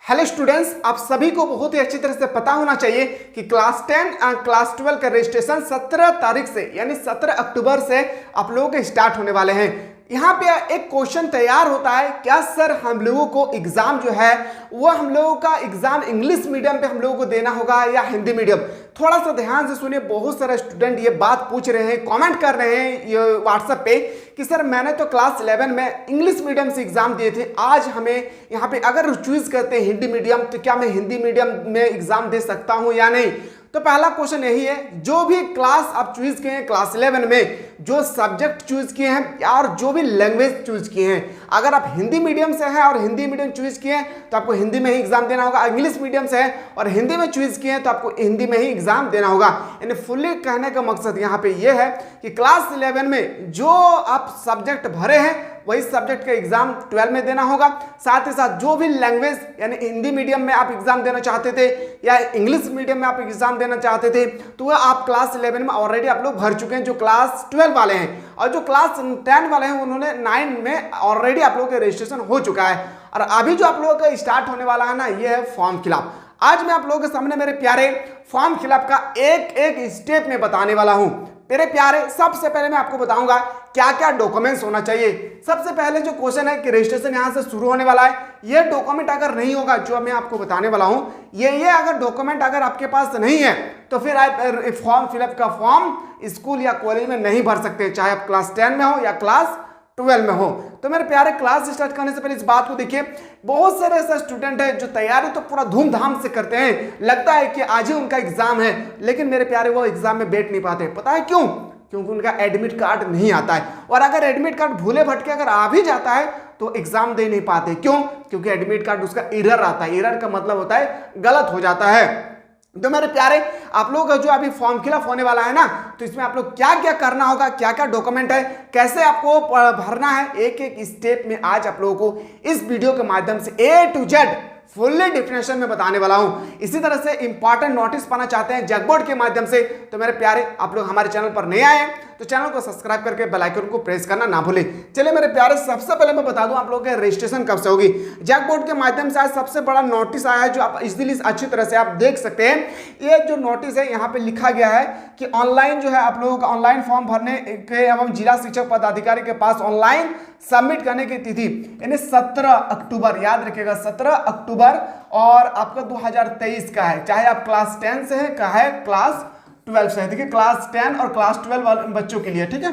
Hello students, आप सभी को बहुत ही अच्छी तरह से पता होना चाहिए कि क्लास 10 और क्लास 12 का रजिस्ट्रेशन 17 तारीख से यानी 17 अक्टूबर से आप लोगों के स्टार्ट होने वाले हैं। यहाँ पे एक क्वेश्चन तैयार होता है, क्या सर हम लोगों को एग्जाम जो है वो हम लोगों का एग्जाम इंग्लिश मीडियम पे हम लोगों को देना होगा या हिंदी मीडियम। थोड़ा सा ध्यान से सुनिए, बहुत सारे स्टूडेंट ये बात पूछ रहे हैं, कमेंट कर रहे हैं ये व्हाट्सएप पे कि सर मैंने तो क्लास 11 में इंग्लिश मीडियम से एग्जाम दिए थे, आज हमें यहाँ पे अगर चूज करते हैं हिंदी मीडियम तो क्या मैं हिंदी मीडियम में एग्जाम दे सकता हूँ या नहीं। तो पहला क्वेश्चन यही है, जो भी क्लास आप चूज किए हैं क्लास 11 में, जो सब्जेक्ट चूज किए हैं और जो भी लैंग्वेज चूज किए हैं, अगर आप हिंदी मीडियम से हैं और हिंदी मीडियम चूज किए हैं तो आपको हिंदी में ही एग्जाम देना होगा। इंग्लिश मीडियम से है और हिंदी में चूज किए हैं तो आपको हिंदी में ही एग्जाम देना होगा। यानी फुल्ली कहने का मकसद यहाँ पे ये है कि क्लास 11 में जो आप सब्जेक्ट भरे हैं वही सब्जेक्ट का एग्जाम 12 में देना होगा। साथ ही साथ जो भी लैंग्वेज यानी हिंदी मीडियम में आप एग्जाम देना चाहते थे या इंग्लिश मीडियम में आप एग्जाम देना चाहते थे तो वह आप क्लास 11 में ऑलरेडी आप लोग भर चुके हैं, जो क्लास 12 वाले हैं। और जो क्लास 10 वाले हैं उन्होंने 9 में ऑलरेडी आप लोगों का रजिस्ट्रेशन हो चुका है। और अभी जो आप लोगों का स्टार्ट होने वाला है ना, ये है फॉर्म फिलअप। आज मैं आप लोगों के सामने मेरे प्यारे फॉर्म फिलअप का एक एक स्टेप में बताने वाला हूं। मेरे प्यारे, सबसे पहले मैं आपको बताऊंगा क्या क्या डॉक्यूमेंट्स होना चाहिए। सबसे पहले जो क्वेश्चन है कि रजिस्ट्रेशन यहां से शुरू होने वाला है, ये डॉक्यूमेंट अगर नहीं होगा जो मैं आपको बताने वाला हूं, ये अगर डॉक्यूमेंट अगर आपके पास नहीं है तो फिर आप फॉर्म फिलअप का फॉर्म स्कूल या कॉलेज में नहीं भर सकते, चाहे आप क्लास 10 में हो या क्लास 12 में हो। तो मेरे प्यारे, क्लास स्टार्ट करने से पहले इस बात को देखिए, बहुत सारे ऐसे स्टूडेंट हैं जो तैयारी तो पूरा धूमधाम से करते हैं, लगता है कि आज ही उनका एग्जाम है, लेकिन मेरे प्यारे वो एग्जाम में बैठ नहीं पाते। पता है क्यों? क्योंकि उनका एडमिट कार्ड नहीं आता है। और अगर एडमिट कार्ड भूले भटके अगर आ भी जाता है तो एग्जाम दे नहीं पाते। क्यों? क्योंकि एडमिट कार्ड उसका एरर आता है। एरर का मतलब होता है गलत हो जाता है। तो मेरे प्यारे, आप लोग का जो अभी फॉर्म फिलअप होने वाला है ना, तो इसमें आप लोग क्या क्या करना होगा, क्या क्या डॉक्यूमेंट है, कैसे आपको भरना है, एक एक स्टेप में आज आप लोगों को इस वीडियो के माध्यम से A to Z fully definition में बताने वाला हूं। इसी तरह से इंपॉर्टेंट नोटिस पाना चाहते हैं जगबोर्ड के माध्यम से, तो मेरे प्यारे आप लोग हमारे चैनल पर नए आए हैं तो चैनल को सब्सक्राइब करके बेल आइकन को प्रेस करना ना भूलें। चलिए मेरे प्यारे, सबसे पहले मैं बता दूं आप लोगों के रजिस्ट्रेशन कब से होगी। जगबोर्ड के माध्यम से आज सबसे बड़ा नोटिस आया है जो आप इजीली अच्छी तरह से आप देख सकते हैं। ये जो नोटिस है यहाँ पे लिखा गया है कि ऑनलाइन जो है आप लोगों का ऑनलाइन फॉर्म भरने के एवं जिला शिक्षक पदाधिकारी के पास ऑनलाइन सबमिट करने की तिथि यानी 17 अक्टूबर, याद रखिएगा 17 अक्टूबर और आपका 2023 का है, चाहे आप क्लास 10 से है चाहे क्लास 12 से है। देखिए क्लास 10 और क्लास 12 वाले बच्चों के लिए, ठीक है।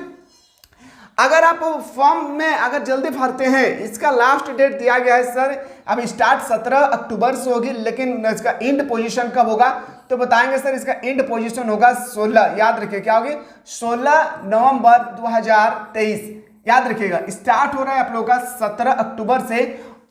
अगर आप फॉर्म में अगर जल्दी भरते हैं, इसका लास्ट डेट दिया गया है सर, अब स्टार्ट 17 अक्टूबर से होगी, लेकिन इसका एंड पोजीशन कब होगा तो बताएंगे सर। इसका एंड पोजीशन होगा 16, याद रखिए क्या होगी, 16 नवंबर 2023। याद रखिएगा स्टार्ट हो रहा है आप लोगों का 17 अक्टूबर से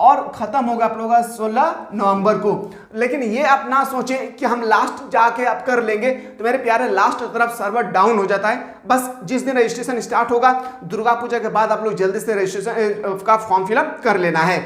और खत्म होगा आप लोगों का 16 नवंबर को। लेकिन ये आप ना सोचें कि हम लास्ट जाके आप कर लेंगे, तो मेरे प्यारे लास्ट तरफ सर्वर डाउन हो जाता है। बस जिस दिन रजिस्ट्रेशन स्टार्ट होगा दुर्गा पूजा के बाद आप लोग जल्दी से रजिस्ट्रेशन का फॉर्म फिलअप कर लेना है।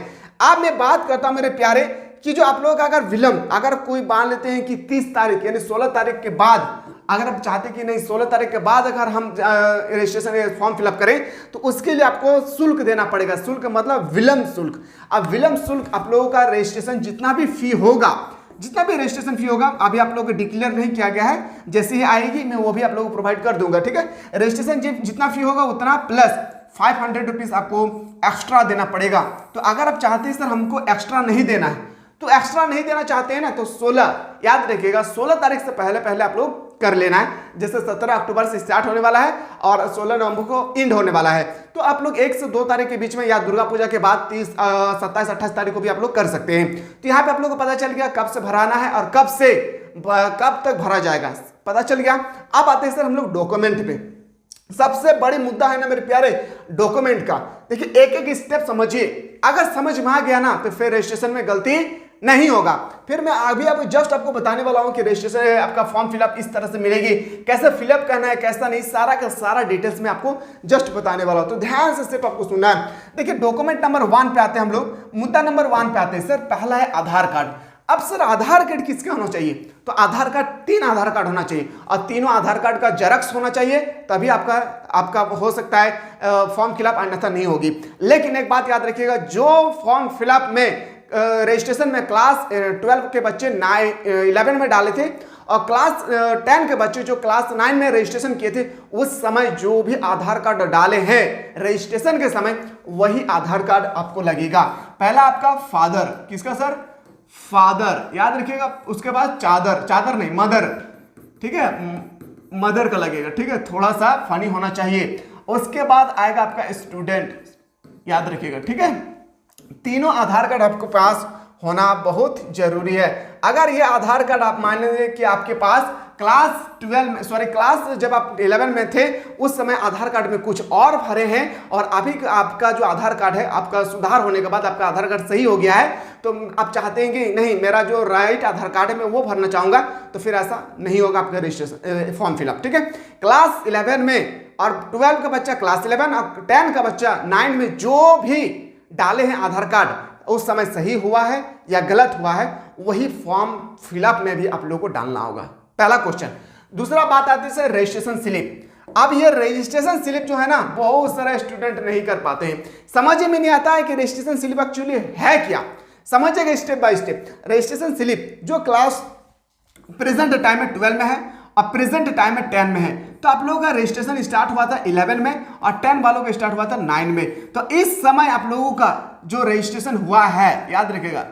अब मैं बात करता हूं मेरे प्यारे कि जो आप लोग अगर विलंब, अगर कोई मान लेते हैं कि 30 तारीख यानी 16 तारीख के बाद, अगर आप चाहते कि नहीं 16 तारीख के बाद अगर हम रजिस्ट्रेशन फॉर्म फिलअप करें तो उसके लिए आपको शुल्क देना पड़ेगा। शुल्क मतलब विलंब शुल्क। अब विलंब शुल्क आप लोगों का रजिस्ट्रेशन जितना भी फी होगा, जितना भी रजिस्ट्रेशन फी होगा, अभी आप लोगों को डिक्लेयर नहीं किया गया है, जैसे ही आएगी मैं वो भी आप लोगों को प्रोवाइड कर दूंगा, ठीक है। रजिस्ट्रेशन जितना फी होगा उतना प्लस 500 रुपीज आपको एक्स्ट्रा देना पड़ेगा। तो अगर आप चाहते हैं सर हमको एक्स्ट्रा नहीं देना है, तो एक्स्ट्रा नहीं देना चाहते हैं ना, तो 16, याद रखिएगा 16 तारीख से पहले पहले आप लोग कर लेना है। जैसे 17 अक्टूबर से स्टार्ट होने वाला है और 16 नवंबर को एंड होने वाला है, तो आप लोग 1 से 2 तारीख के बीच में या दुर्गा पूजा के बाद 30, 27, 28 तारीख को भी आप लोग कर सकते हैं। तो यहाँ पे आप लोग को पता चल गया कब से भराना है और कब तक भरा जाएगा, पता चल गया। अब आते हैं सर हम लोग डॉक्यूमेंट पे। सबसे बड़ी मुद्दा है ना मेरे प्यारे डॉक्यूमेंट का। देखिए एक एक स्टेप समझिए, अगर समझ में आ गया ना तो फिर रजिस्ट्रेशन में गलती नहीं होगा। फिर मैं अभी जस्ट आपको बताने वाला हूं कि रजिस्ट्रेशन आपका फॉर्म फिलअप इस तरह से मिलेगी, कैसे फिलअप करना है कैसा नहीं, सारा का सारा डिटेल्स में आपको जस्ट बताने वाला हूं, तो ध्यान से सिर्फ आपको सुनना है। देखिए डॉक्यूमेंट नंबर 1 पे आते हैं हम लोग, मुद्दा नंबर 1 पे आते हैं सर। पहला है आधार कार्ड। अब सर आधार कार्ड किसका होना चाहिए, तो आधार कार्ड 3 आधार कार्ड होना चाहिए और तीनों आधार कार्ड का जेरॉक्स होना चाहिए, तभी आपका हो सकता है फॉर्म फिलअप, अन्यथा नहीं होगी। लेकिन एक बात याद रखिएगा, जो फॉर्म फिलअप में रजिस्ट्रेशन में क्लास 12 के बच्चे 11 में डाले थे और क्लास 10 के बच्चे जो क्लास 9 में रजिस्ट्रेशन किए थे, उस समय जो भी आधार कार्ड डाले हैं रजिस्ट्रेशन के समय, वही आधार कार्ड आपको लगेगा। पहला आपका फादर, किसका सर? फादर, याद रखिएगा। उसके बाद चादर, चादर नहीं मदर, ठीक है, मदर का लगेगा, ठीक है, थोड़ा सा फनी होना चाहिए। उसके बाद आएगा आपका स्टूडेंट, याद रखिएगा, ठीक है। तीनों आधार कार्ड आपके पास होना बहुत जरूरी है। अगर ये आधार कार्ड आप मान लीजिए कि आपके पास क्लास 12 में, सॉरी क्लास जब आप 11 में थे उस समय आधार कार्ड में कुछ और भरे हैं और अभी आपका जो आधार कार्ड है, आपका सुधार होने के बाद आपका आधार कार्ड सही हो गया है, तो आप चाहते हैं कि नहीं मेरा जो राइट आधार कार्ड है मैं वो भरना चाहूंगा, तो फिर ऐसा नहीं होगा आपका रजिस्ट्रेशन फॉर्म फिलअप, ठीक है। क्लास 11 में और 12 का बच्चा क्लास 11 और 10 का बच्चा 9 में जो भी डाले हैं आधार कार्ड उस समय सही हुआ है या गलत हुआ है, वही फॉर्म फिलअप में भी आप लोगों को डालना होगा। पहला क्वेश्चन। दूसरा बात आती है रजिस्ट्रेशन स्लिप। अब ये रजिस्ट्रेशन स्लिप जो है ना, बहुत सारे स्टूडेंट नहीं कर पाते हैं, समझ में नहीं आता है कि रजिस्ट्रेशन स्लिप एक्चुअली है क्या। समझिएगा step by step. Registration slip जो क्लास प्रेजेंट टाइम में 12 में है और प्रेजेंट टाइम में 10 में है, तो आप लोगों का रजिस्ट्रेशन स्टार्ट हुआ था 11 में और 10 वालों का स्टार्ट हुआ था 9 में। तो इस समय आप लोगों का जो रजिस्ट्रेशन हुआ है, याद रखिएगा,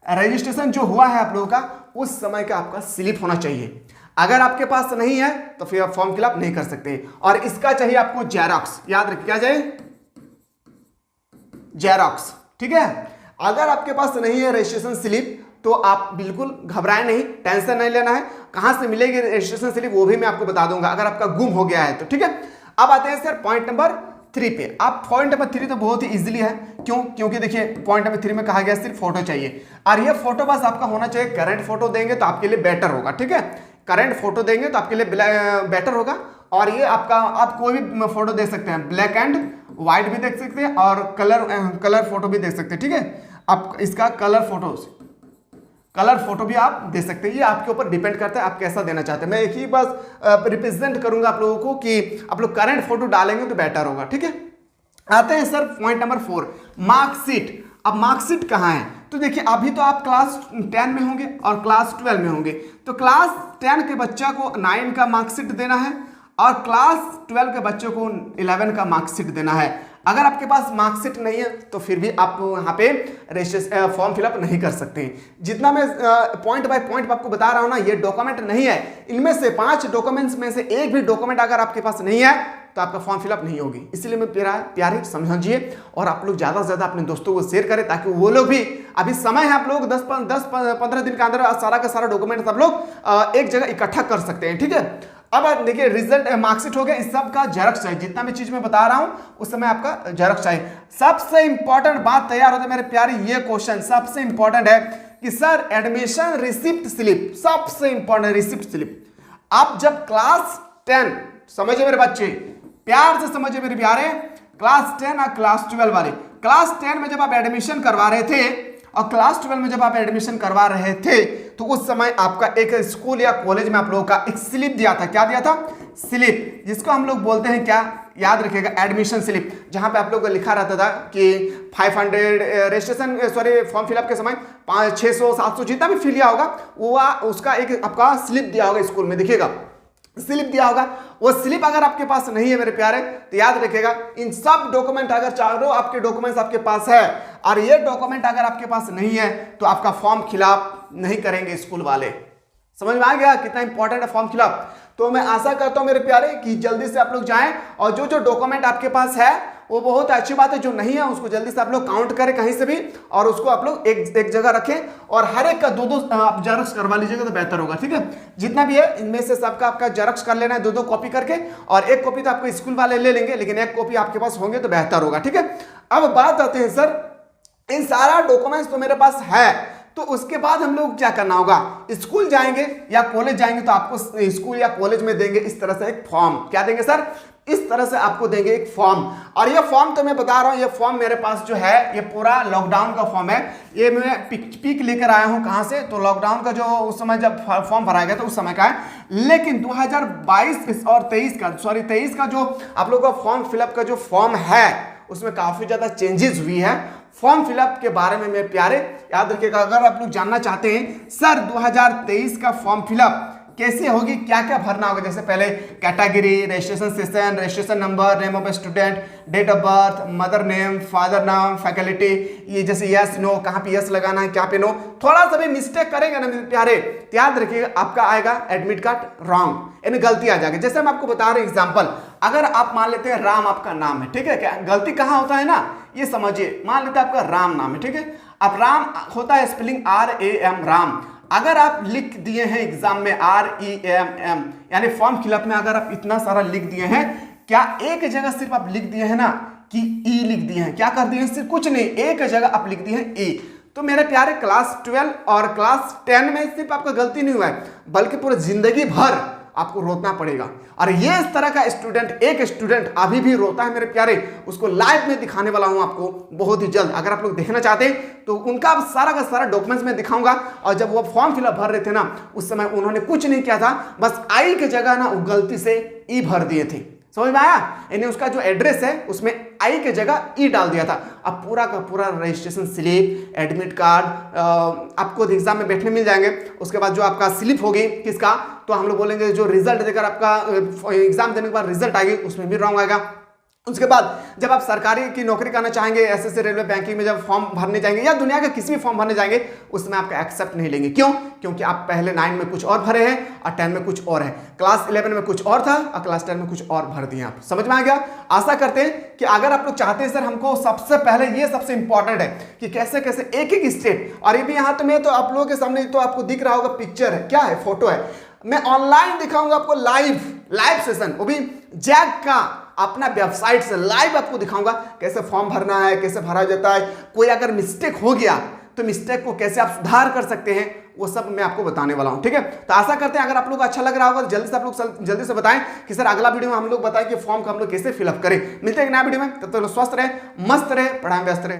रजिस्ट्रेशन जो हुआ है आप लोगों का उस समय का आपका स्लिप होना चाहिए। अगर आपके पास नहीं है तो फिर आप फॉर्म फिलअप नहीं कर सकते, और इसका चाहिए आपको जेरॉक्स, याद रखिए क्या चाहिए? जेरॉक्स, ठीक है। अगर आपके पास नहीं है रजिस्ट्रेशन स्लिप तो आप बिल्कुल घबराए नहीं, टेंशन नहीं लेना है। कहां से मिलेगी रजिस्ट्रेशन स्लिप वो भी मैं आपको बता दूंगा अगर आपका गुम हो गया है तो, ठीक है। अब आते हैं सर पॉइंट नंबर 3 पे। आप पॉइंट नंबर 3 तो बहुत ही इजीली है, क्यों? क्योंकि देखिए पॉइंट नंबर 3 में कहा गया सिर्फ फोटो चाहिए, और ये फोटो बस आपका होना चाहिए करंट फोटो देंगे तो आपके लिए बेटर होगा, ठीक है। करंट फोटो देंगे तो आपके लिए बेटर होगा। और ये आपका आप कोई भी फोटो दे सकते हैं, ब्लैक एंड व्हाइट भी देख सकते हैं और कलर फोटो भी देख सकते हैं, ठीक है। आप इसका कलर फोटो भी आप दे सकते हैं, ये आपके ऊपर डिपेंड करता है आप कैसा देना चाहते हैं। मैं एक ही बस रिप्रेजेंट करूंगा आप लोगों को कि आप लोग करंट फोटो डालेंगे तो बेटर होगा, ठीक है। आते हैं सर पॉइंट नंबर 4, मार्कशीट। अब मार्कशीट कहाँ है? तो देखिए अभी तो आप क्लास 10 में होंगे और क्लास 12 में होंगे, तो क्लास 10 के बच्चा को 9 का मार्कशीट देना है और क्लास 12 के बच्चों को 11 का मार्कशीट देना है। अगर आपके पास मार्कशीट नहीं है तो फिर भी आप यहाँ पे रजिस्ट्रेशन फॉर्म फिलअप नहीं कर सकते। जितना मैं पॉइंट बाय पॉइंट आपको बता रहा हूँ ना, ये डॉक्यूमेंट नहीं है, इनमें से 5 डॉक्यूमेंट्स में से एक भी डॉक्यूमेंट अगर आपके पास नहीं है तो आपका फॉर्म फिलअप नहीं होगी। इसलिए मैं प्यारे समझिए और आप लोग ज़्यादा से ज़्यादा अपने दोस्तों को शेयर करें ताकि वो लोग भी, अभी समय है, आप लोग 10-15 दिन के अंदर सारा का सारा डॉक्यूमेंट आप लोग एक जगह इकट्ठा कर सकते हैं, ठीक है। अब देखिए रिजल्ट मार्कशीट हो गया, इस सब का जेरॉक्स चाहिए। जितना भी चीज मैं बता रहा हूं उस समय आपका जेरॉक्स चाहिए। सबसे इंपॉर्टेंट बात तैयार होते मेरे प्यारे, ये क्वेश्चन सबसे इंपॉर्टेंट है कि सर एडमिशन रिसिप्ट स्लिप, सबसे इंपॉर्टेंट रिसिप्ट स्लिप। आप जब क्लास 10, समझिए मेरे बच्चे, प्यार से समझिए मेरे प्यारे, क्लास 10 और क्लास 12 वाले, क्लास 10 में जब आप एडमिशन करवा रहे थे और क्लास 12 में जब आप एडमिशन करवा रहे थे तो उस समय आपका एक स्कूल या कॉलेज में आप लोगों का एक स्लिप दिया था। क्या दिया था? स्लिप, जिसको हम लोग बोलते हैं क्या, याद रखिएगा, एडमिशन स्लिप, जहां पे आप लोगों को लिखा रहता था कि 500 रजिस्ट्रेशन फॉर्म फिलअप के समय 600 700 जितना भी फिल किया होगा वो उसका एक आपका स्लिप दिया होगा स्कूल में, देखिएगा स्लिप दिया होगा। वो स्लिप अगर आपके पास नहीं है मेरे प्यारे तो याद रखिएगा इन सब डॉक्यूमेंट, अगर चारों आपके डॉक्यूमेंट्स आपके पास है और ये डॉक्यूमेंट अगर आपके पास नहीं है तो आपका फॉर्म फिलअप नहीं करेंगे स्कूल वाले। समझ में आ गया कितना इंपॉर्टेंट है फॉर्म फिलअप? तो मैं आशा करता हूं मेरे प्यारे कि जल्दी से आप लोग जाएं और जो जो डॉक्यूमेंट आपके पास है वो बहुत अच्छी बात है, जो नहीं है उसको जल्दी से आप लोग काउंट करें कहीं से भी और उसको आप लोग एक जगह रखें और हर एक का 2-2 आप जेरॉक्स करवा लीजिएगा तो बेहतर होगा, ठीक है। जितना भी है इनमें से सबका आपका जेरॉक्स कर लेना है 2-2 कॉपी करके, और एक कॉपी तो आपको स्कूल वाले ले लेंगे लेकिन एक कॉपी आपके पास होंगे तो बेहतर होगा, ठीक है। अब बात आते हैं सर इन सारा डॉक्यूमेंट्स तो मेरे पास है, तो उसके बाद हम लोग क्या करना होगा? स्कूल जाएंगे या कॉलेज जाएंगे तो आपको स्कूल या कॉलेज में देंगे इस तरह से एक फॉर्म। क्या देंगे सर? इस तरह से आपको देंगे एक फॉर्म। और ये फॉर्म तो मैं बता रहा हूं, ये फॉर्म मेरे पास जो है ये पूरा लॉकडाउन का फॉर्म है। ये मैं पिक लेकर आया हूं, कहां से? तो लॉकडाउन का जो उस समय जब फॉर्म भराया गया था उस समय का है, लेकिन 2022 और 23 का जो आप लोगों का फॉर्म फिलअप का जो फॉर्म है उसमें काफी ज्यादा चेंजेस हुई है। फॉर्म फिलअप के बारे में मैं प्यारे याद रखिएगा। अगर आप लोग जानना चाहते हैं सर 2023 का फॉर्म फिलअप कैसे होगी, क्या क्या भरना होगा, जैसे पहले category, registration session, registration number, name of student, date of birth, mother name, father नाम, फैकल्टी, ये जैसे यस नो, कहाँ पे यस लगाना है, क्या पे नो, थोड़ा सा भी मिस्टेक करेंगे ना मेरे प्यारे, तो याद रखिएगा आपका आएगा एडमिट कार्ड रॉन्ग, यानी गलती आ जाएगी। जैसे हम आपको बता रहे हैं एग्जाम्पल, अगर आप मान लेते हैं राम आपका नाम है, ठीक है, क्या गलती कहाँ होता है ना, ये समझिए, मान लेते हैं आपका राम नाम है, ठीक है, अब राम होता है स्पेलिंग RAM राम, अगर आप लिख दिए हैं एग्जाम में REMM, यानी फॉर्म फिलअप में अगर आप इतना सारा लिख दिए हैं, क्या एक जगह सिर्फ आप लिख दिए हैं ना कि E लिख दिए हैं, क्या कर दिए हैं, सिर्फ कुछ नहीं, एक जगह आप लिख दिए हैं E, तो मेरे प्यारे क्लास 12 और क्लास 10 में सिर्फ आपका गलती नहीं हुआ है, बल्कि पूरी जिंदगी भर आपको रोतना पड़ेगा। और ये इस तरह का स्टूडेंट, एक स्टूडेंट अभी भी रोता है मेरे प्यारे, उसको लाइव में दिखाने वाला हूं आपको बहुत ही जल्द। अगर आप लोग देखना चाहते हैं तो उनका सारा का सारा डॉक्यूमेंट्स में दिखाऊंगा। और जब वो फॉर्म फिलअप भर रहे थे ना, उस समय उन्होंने कुछ नहीं किया था, बस आई की जगह ना वो गलती से ई भर दिए थे, समझ में आया, यानी उसका जो एड्रेस है उसमें आई के जगह ई डाल दिया था। अब पूरा का पूरा रजिस्ट्रेशन स्लिप, एडमिट कार्ड आपको एग्जाम में बैठने मिल जाएंगे। उसके बाद जो आपका स्लिप होगी किसका, तो हम लोग बोलेंगे जो रिजल्ट देकर आपका एग्जाम देने के बाद रिजल्ट आएगी, उसमें भी रॉन्ग आएगा। उसके बाद जब आप सरकारी की नौकरी करना चाहेंगे, एसएससी, रेलवे, बैंकिंग में जब फॉर्म भरने जाएंगे या दुनिया के किसी भी फॉर्म भरने जाएंगे, उसमें आपका एक्सेप्ट नहीं लेंगे। क्यों? क्योंकि आप पहले 9 में कुछ और भरे हैं और 10 में कुछ और है, क्लास 11 में कुछ और था और क्लास 10 में कुछ और भर दिए आप। समझ में आ गया? आशा करते हैं कि अगर आप लोग चाहते हैं सर हमको सबसे पहले, ये सबसे इंपॉर्टेंट है कि कैसे कैसे एक एक स्टेप, और ये भी यहाँ तो मैं तो आप लोगों के सामने तो आपको दिख रहा होगा, पिक्चर है, क्या है, फोटो है, मैं ऑनलाइन दिखाऊंगा आपको लाइव सेशन, वो भी जैक का अपना वेबसाइट से लाइव आपको दिखाऊंगा कैसे फॉर्म भरना है, कैसे भरा जाता है, कोई अगर मिस्टेक हो गया तो मिस्टेक को कैसे आप सुधार कर सकते हैं, वो सब मैं आपको बताने वाला हूं। ठीक है, तो आशा करते हैं अगर आप लोग अच्छा लग रहा होगा तो जल्दी से आप लोग जल्दी से बताएं कि सर अगला वीडियो में हम लोग बताएं कि फॉर्म को हम लोग कैसे फिलअप करें। मिलते हैं एक नया वीडियो में, तब तक स्वस्थ रहे, मस्त रहे, पढ़ाई में व्यस्त रहे।